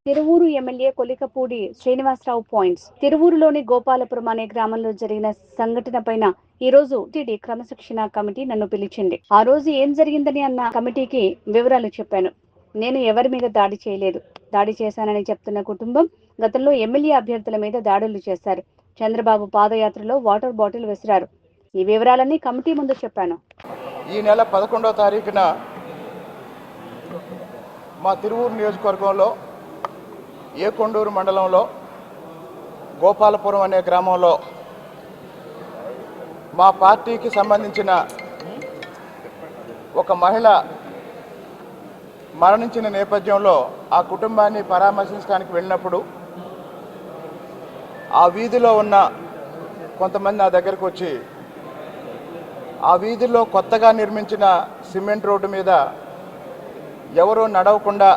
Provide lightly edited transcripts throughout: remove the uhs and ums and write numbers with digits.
Tiruvuru MLA Kolikapudi Srinivasarao points. తిరువూరులోని గోపాలపురం అనే గ్రామంలో జరిగిన సంఘటన పైన ఈ రోజు టీడీ క్రమశిక్షణ కమిటీ నన్ను పిలిచింది. ఆ రోజు ఏం జరిగిందని అన్న కమిటీకి వివరాలు చెప్పాను. నేను ఎవరి మీద దాడి చేయలేదు. దాడి చేశానని చెప్తున్న కుటుంబం గతంలో ఎమ్మెల్యే అభ్యర్థుల మీద దాడులు చేశారు. చంద్రబాబు పాదయాత్రలో వాటర్ బాటిల్ విసిరారు. ఈ వివరాలన్నీ కమిటీ ముందు చెప్పాను. ఈ నెల 11వ తారీఖున మా తిరువూరు నియోజకవర్గంలో ఏకొండూరు మండలంలో గోపాలపురం అనే గ్రామంలో మా పార్టీకి సంబంధించిన ఒక మహిళ మరణించిన నేపథ్యంలో ఆ కుటుంబాన్ని పరామర్శించడానికి వెళ్ళినప్పుడు ఆ వీధిలో ఉన్న కొంతమంది నా దగ్గరకు వచ్చి ఆ వీధిలో కొత్తగా నిర్మించిన సిమెంట్ రోడ్డు మీద ఎవరో నడవకుండా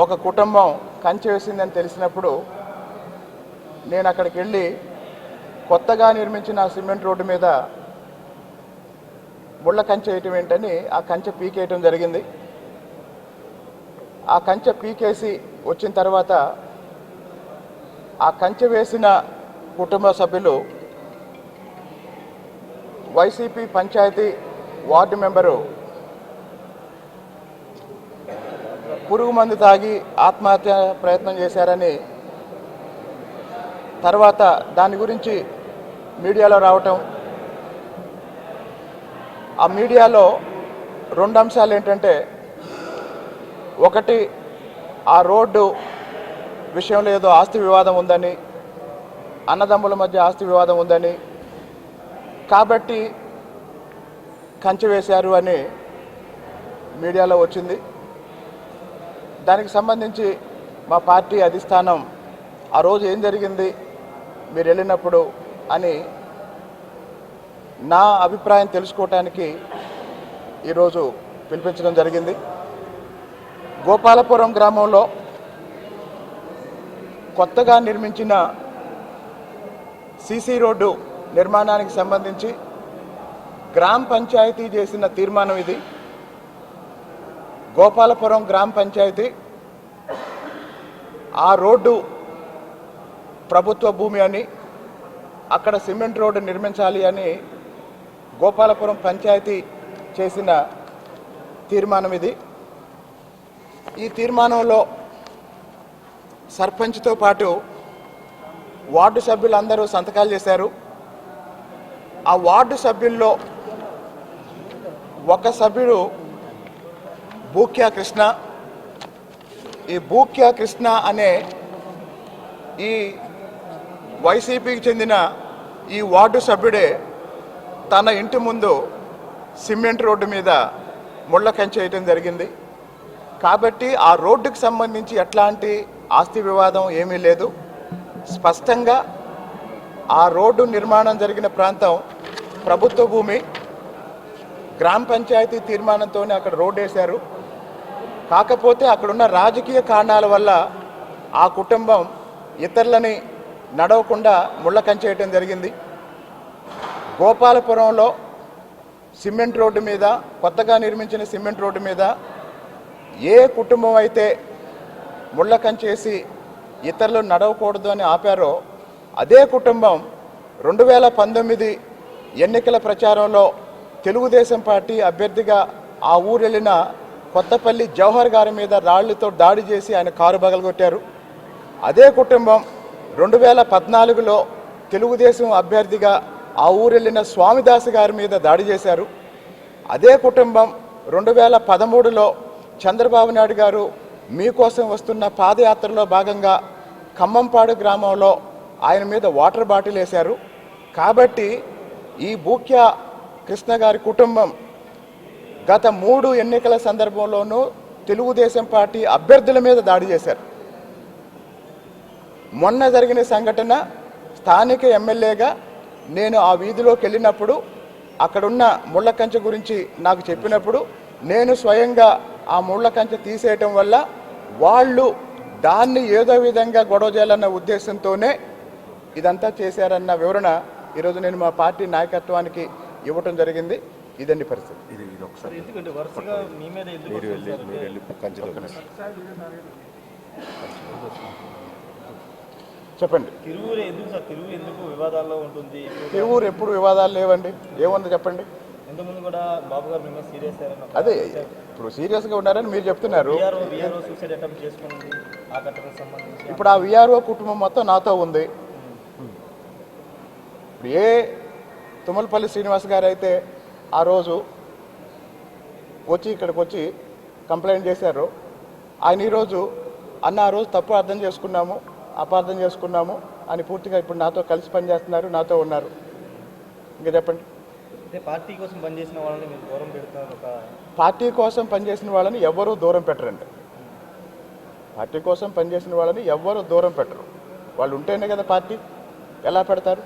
ఒక కుటుంబం కంచె వేసిందని తెలిసినప్పుడు నేను అక్కడికి వెళ్ళి కొత్తగా నిర్మించిన సిమెంట్ రోడ్డు మీద ముళ్ళ కంచె వేయటం ఏంటని ఆ కంచె పీకేయటం జరిగింది. ఆ కంచె పీకేసి వచ్చిన తర్వాత ఆ కంచె వేసిన కుటుంబ సభ్యులు వైసీపీ పంచాయతీ వార్డు మెంబరు పురుగు మందు తాగి ఆత్మహత్య ప్రయత్నం చేశారని తర్వాత దాని గురించి మీడియాలో రావటం, ఆ మీడియాలో రెండు అంశాలు ఏంటంటే, ఒకటి ఆ రోడ్డు విషయంలో ఏదో ఆస్తి వివాదం ఉందని, అన్నదమ్ముల మధ్య ఆస్తి వివాదం ఉందని, కాబట్టి కంచె వేశారు అని మీడియాలో వచ్చింది. దానికి సంబంధించి మా పార్టీ అధిష్టానం ఆ రోజు ఏం జరిగింది మీరు వెళ్ళినప్పుడు అని నా అభిప్రాయం తెలుసుకోవటానికి ఈరోజు పిలిపించడం జరిగింది. గోపాలపురం గ్రామంలో కొత్తగా నిర్మించిన సీసీ రోడ్డు నిర్మాణానికి సంబంధించి గ్రామ పంచాయతీ చేసిన తీర్మానం ఇది. గోపాలపురం గ్రామ పంచాయతీ ఆ రోడ్డు ప్రభుత్వ భూమి అని, అక్కడ సిమెంట్ రోడ్డు నిర్మించాలి అని గోపాలపురం పంచాయతీ చేసిన తీర్మానం ఇది. ఈ తీర్మానంలో సర్పంచ్తో పాటు వార్డు సభ్యులందరూ సంతకాలు చేశారు. ఆ వార్డు సభ్యుల్లో ఒక సభ్యుడు బూక్యా కృష్ణ. ఈ బూక్యా కృష్ణ అనే ఈ వైసీపీకి చెందిన ఈ వార్డు సభ్యుడే తన ఇంటి ముందు సిమెంట్ రోడ్డు మీద ముళ్ళ కంచె వేయటం జరిగింది. కాబట్టి ఆ రోడ్డుకు సంబంధించి ఎట్లాంటి ఆస్తి వివాదం ఏమీ లేదు. స్పష్టంగా ఆ రోడ్డు నిర్మాణం జరిగిన ప్రాంతం ప్రభుత్వ భూమి. గ్రామ పంచాయతీ తీర్మానంతోనే అక్కడ రోడ్డు వేశారు. కాకపోతే అక్కడున్న రాజకీయ కారణాల వల్ల ఆ కుటుంబం ఇతరులని నడవకుండా ముళ్ళ కంచె వేయటం జరిగింది. గోపాలపురంలో సిమెంట్ రోడ్డు మీద, కొత్తగా నిర్మించిన సిమెంట్ రోడ్డు మీద ఏ కుటుంబం అయితే ముళ్ళ కంచేసి ఇతరులు నడవకూడదు అని ఆపారో అదే కుటుంబం 2019 ఎన్నికల ప్రచారంలో తెలుగుదేశం పార్టీ అభ్యర్థిగా ఆ ఊరు వెళ్ళిన కొత్తపల్లి జవహర్ గారి మీద రాళ్లతో దాడి చేసి ఆయన కారు పగలగొట్టారు. అదే కుటుంబం 2014లో తెలుగుదేశం అభ్యర్థిగా ఆ ఊరు వెళ్ళిన స్వామిదాస్ గారి మీద దాడి చేశారు. అదే కుటుంబం 2013లో చంద్రబాబు నాయుడు గారు మీకోసం వస్తున్న పాదయాత్రలో భాగంగా ఖమ్మంపాడు గ్రామంలో ఆయన మీద వాటర్ బాటిల్ వేశారు. కాబట్టి ఈ బూక్యా కృష్ణ గారి కుటుంబం గత 3 ఎన్నికల సందర్భంలోనూ తెలుగుదేశం పార్టీ అభ్యర్థుల మీద దాడి చేశారు. మొన్న జరిగిన సంఘటన స్థానిక ఎమ్మెల్యేగా నేను ఆ వీధిలోకి వెళ్ళినప్పుడు అక్కడున్న ముళ్ళ కంచె గురించి నాకు చెప్పినప్పుడు నేను స్వయంగా ఆ ముళ్ళ కంచె తీసేయటం వల్ల వాళ్ళు దాన్ని ఏదో విధంగా గొడవ చేయాలన్న ఉద్దేశంతోనే ఇదంతా చేశారన్న వివరణ ఈరోజు నేను మా పార్టీ నాయకత్వానికి ఇవ్వటం జరిగింది. ఇదండి పరిస్థితి. చెప్పండి. తిరువూరు ఎందుకు సార్? తిరువూరు ఎందుకు వివాదాల్లో ఉంటుంది? తిరువూరు ఎప్పుడు వివాదాలు లేవండి. ఏముంది చెప్పండి. ఇంతకుముందు కూడా బాబు గారు మేము సీరియస్ అదే ఇప్పుడు సీరియస్గా ఉన్నారని మీరు చెప్తున్నారు. విఆర్ఓ సూసైడ్ అటెంప్ట్ చేసుకుంది ఆ ఘటనకు సంబంధించి. ఇప్పుడు ఆ విఆర్ఓ కుటుంబం మొత్తం నాతో ఉంది. ఇప్పుడు ఏ తుమ్మలపల్లి శ్రీనివాస్ గారు అయితే ఆ రోజు వచ్చి ఇక్కడికి వచ్చి కంప్లైంట్ చేశారు, ఆయన ఈరోజు అన్న ఆ రోజు తప్పు అర్థం చేసుకున్నాము, అపార్థం చేసుకున్నాము అని పూర్తిగా ఇప్పుడు నాతో కలిసి పనిచేస్తున్నారు, నాతో ఉన్నారు. ఇంకా చెప్పండి. అంటే పార్టీ కోసం పనిచేసిన వాళ్ళని మీరు దూరం పెడుతున్నారు. పార్టీ కోసం పనిచేసిన వాళ్ళని ఎవరూ దూరం పెట్టరండి. పార్టీ కోసం పనిచేసిన వాళ్ళని ఎవరు దూరం పెట్టరు. వాళ్ళు ఉంటేనే కదా పార్టీ. ఎలా పెడతారు?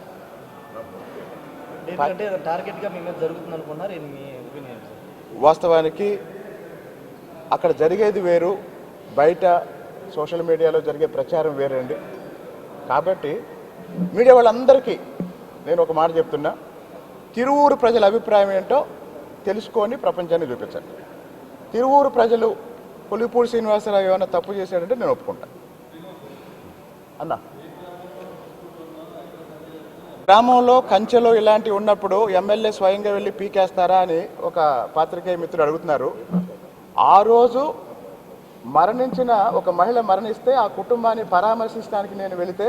అంటే టార్గెట్గా మీ మీద జరుగుతుంది అనుకున్నారు. మీ ఒపీనియన్? వాస్తవానికి అక్కడ జరిగేది వేరు, బయట సోషల్ మీడియాలో జరిగే ప్రచారం వేరండి. కాబట్టి మీడియా వాళ్ళందరికీ నేను ఒక మాట చెప్తున్నా, తిరువూరు ప్రజల అభిప్రాయం ఏంటో తెలుసుకొని ప్రపంచాన్ని చూపించండి. తిరువూరు ప్రజలు పులిపూడి శ్రీనివాసరావు ఏమైనా తప్పు చేశాడంటే నేను ఒప్పుకుంటాను అన్నా. గ్రామంలో కంచెలో ఇలాంటివి ఉన్నప్పుడు ఎమ్మెల్యే స్వయంగా వెళ్ళి పీకేస్తారా అని ఒక పాత్రికేయ మిత్రుడు అడుగుతున్నారు. ఆ రోజు మరణించిన ఒక మహిళ మరణిస్తే ఆ కుటుంబాన్ని పరామర్శించడానికి నేను వెళితే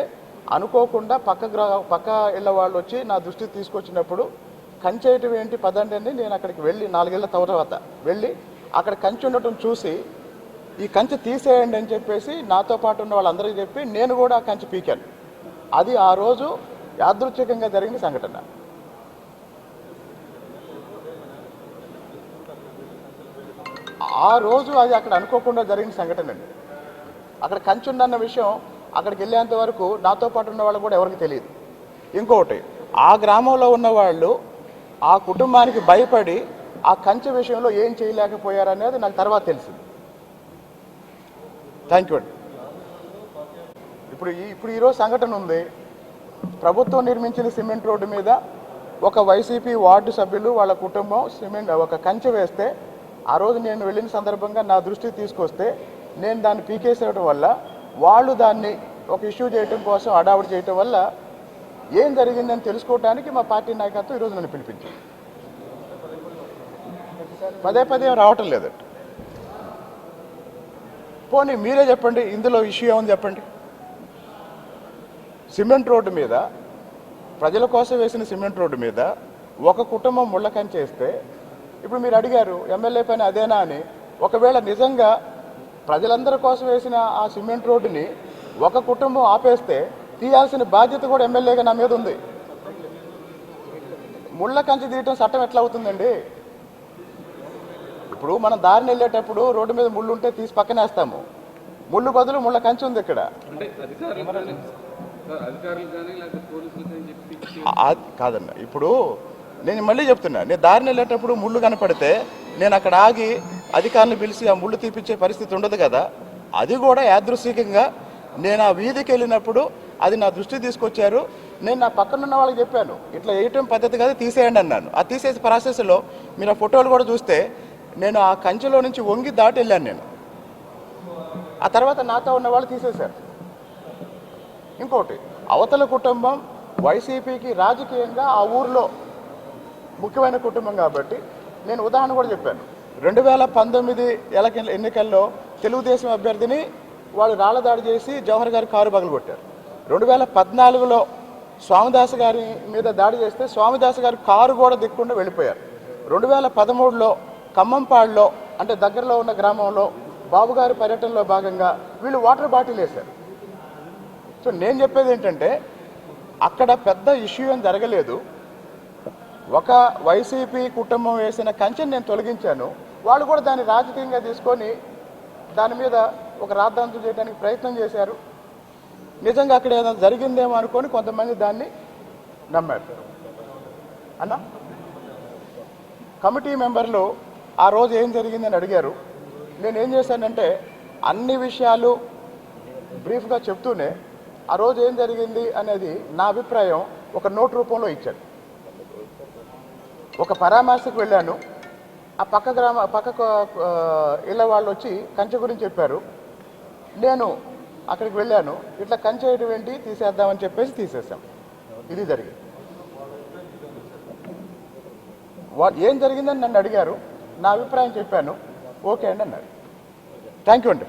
అనుకోకుండా పక్క ఇళ్ళ వాళ్ళు వచ్చి నా దృష్టికి తీసుకొచ్చినప్పుడు కంచేయటం ఏంటి పదండి అని నేను అక్కడికి వెళ్ళి 4 ఏళ్ల తర్వాత వెళ్ళి అక్కడ కంచె ఉండటం చూసి ఈ కంచె తీసేయండి అని చెప్పేసి నాతో పాటు ఉన్న వాళ్ళందరికీ చెప్పి నేను కూడా ఆ కంచె పీకాను. అది ఆ రోజు యాదృచ్ఛికంగా జరిగిన సంఘటన. ఆ రోజు అది అక్కడ అనుకోకుండా జరిగిన సంఘటన అండి. అక్కడ కంచె ఉందన్న విషయం అక్కడికి వెళ్ళేంత వరకు నాతో పాటు ఉన్న వాళ్ళు కూడా ఎవరికి తెలియదు. ఇంకొకటి, ఆ గ్రామంలో ఉన్న వాళ్ళు ఆ కుటుంబానికి భయపడి ఆ కంచె విషయంలో ఏం చేయలేకపోయారనేది నాకు తర్వాత తెలిసింది. థ్యాంక్ యూ అండి. ఇప్పుడు ఈరోజు సంఘటన ఉంది. ప్రభుత్వం నిర్మించిన సిమెంట్ రోడ్డు మీద ఒక వైసీపీ వార్డు సభ్యులు వాళ్ళ కుటుంబం ఒక కంచె వేస్తే ఆ రోజు నేను వెళ్ళిన సందర్భంగా నా దృష్టికి తీసుకొస్తే నేను దాన్ని పీకేసేయడం వల్ల వాళ్ళు దాన్ని ఒక ఇష్యూ చేయడం కోసం అడావుడి చేయటం వల్ల ఏం జరిగిందని తెలుసుకోవడానికి మా పార్టీ నాయకత్వం ఈరోజు నన్ను పిలిపించింది. పదే రావటం లేదండి. పోనీ మీరే చెప్పండి, ఇందులో ఇష్యూ ఏమని చెప్పండి. సిమెంట్ రోడ్డు మీద, ప్రజల కోసం వేసిన సిమెంట్ రోడ్డు మీద ఒక కుటుంబం ముళ్ళ కంచేస్తే ఇప్పుడు మీరు అడిగారు ఎమ్మెల్యే పని అదేనా అని. ఒకవేళ నిజంగా ప్రజలందరి కోసం వేసిన ఆ సిమెంట్ రోడ్డుని ఒక కుటుంబం ఆపేస్తే తీయాల్సిన బాధ్యత కూడా ఎమ్మెల్యేగా నా మీద ఉంది. ముళ్ళ కంచె తీయటం చట్టం ఎట్లా అవుతుందండి? ఇప్పుడు మనం దారిని వెళ్ళేటప్పుడు రోడ్డు మీద ముళ్ళు ఉంటే తీసి పక్కనేస్తాము. ముళ్ళు బదులు ముళ్ళ కంచె ఉంది ఇక్కడ. కాదన్న, ఇప్పుడు నేను మళ్ళీ చెప్తున్నా, నేను దారిని వెళ్ళేటప్పుడు ముళ్ళు కనపడితే నేను అక్కడ ఆగి అధికారులను పిలిచి ఆ ముళ్ళు తీపించే పరిస్థితి ఉండదు కదా. అది కూడా యాదృశ్చికంగా నేను ఆ వీధికి వెళ్ళినప్పుడు అది నా దృష్టికి తీసుకొచ్చారు. నేను నా పక్కనున్న వాళ్ళకి చెప్పాను, ఇట్లా వేయటం పద్ధతి కాదు, తీసేయండి అన్నాను. ఆ తీసేసే ప్రాసెస్లో మీరు ఆ ఫోటోలు కూడా చూస్తే నేను ఆ కంచెలో నుంచి వంగి దాటి వెళ్ళాను నేను. ఆ తర్వాత నాతో ఉన్న వాళ్ళు తీసేశారు. ఇంకోటి, అవతల కుటుంబం వైసీపీకి రాజకీయంగా ఆ ఊర్లో ముఖ్యమైన కుటుంబం కాబట్టి నేను ఉదాహరణ కూడా చెప్పాను. 2019 ఎన్నికల్లో తెలుగుదేశం అభ్యర్థిని వాళ్ళు రాళ్లదాడి చేసి జవహర్ గారి కారు పగలగొట్టారు. 2014లో స్వామిదాస్ గారి మీద దాడి చేస్తే స్వామిదాస్ గారి కారు కూడా దిక్కుండా వెళ్ళిపోయారు. 2013లో ఖమ్మంపాడులో అంటే దగ్గరలో ఉన్న గ్రామంలో బాబు గారి పర్యటనలో భాగంగా వీళ్ళు వాటర్ బాటిల్ వేశారు. సో నేను చెప్పేది ఏంటంటే అక్కడ పెద్ద ఇష్యూ ఏం జరగలేదు. ఒక వైసీపీ కుటుంబం వేసిన కంచెని నేను తొలగించాను. వాళ్ళు కూడా దాన్ని రాజకీయంగా తీసుకొని దాని మీద ఒక రాద్ధాంతం చేయడానికి ప్రయత్నం చేశారు. నిజంగా అక్కడ ఏదైనా జరిగిందేమో అనుకొని కొంతమంది దాన్ని నమ్మారు. అన్న కమిటీ మెంబర్లు ఆ రోజు ఏం జరిగిందని అడిగారు. నేనేం చేశానంటే అన్ని విషయాలు బ్రీఫ్గా చెప్తూనే ఆ రోజు ఏం జరిగింది అనేది నా అభిప్రాయం ఒక నోట్ రూపంలో ఇచ్చాను. ఒక పరామర్శకు వెళ్ళాను. ఆ పక్క ఇళ్ళ వాళ్ళు వచ్చి కంచె గురించి చెప్పారు. నేను అక్కడికి వెళ్ళాను. ఇట్లా కంచేయడం ఏంటి, తీసేద్దామని చెప్పేసి తీసేసాం. ఇది జరిగింది. ఏం జరిగిందని నన్ను అడిగారు. నా అభిప్రాయం చెప్పాను. ఓకే అండి అన్నారు. థ్యాంక్ యూ అండి.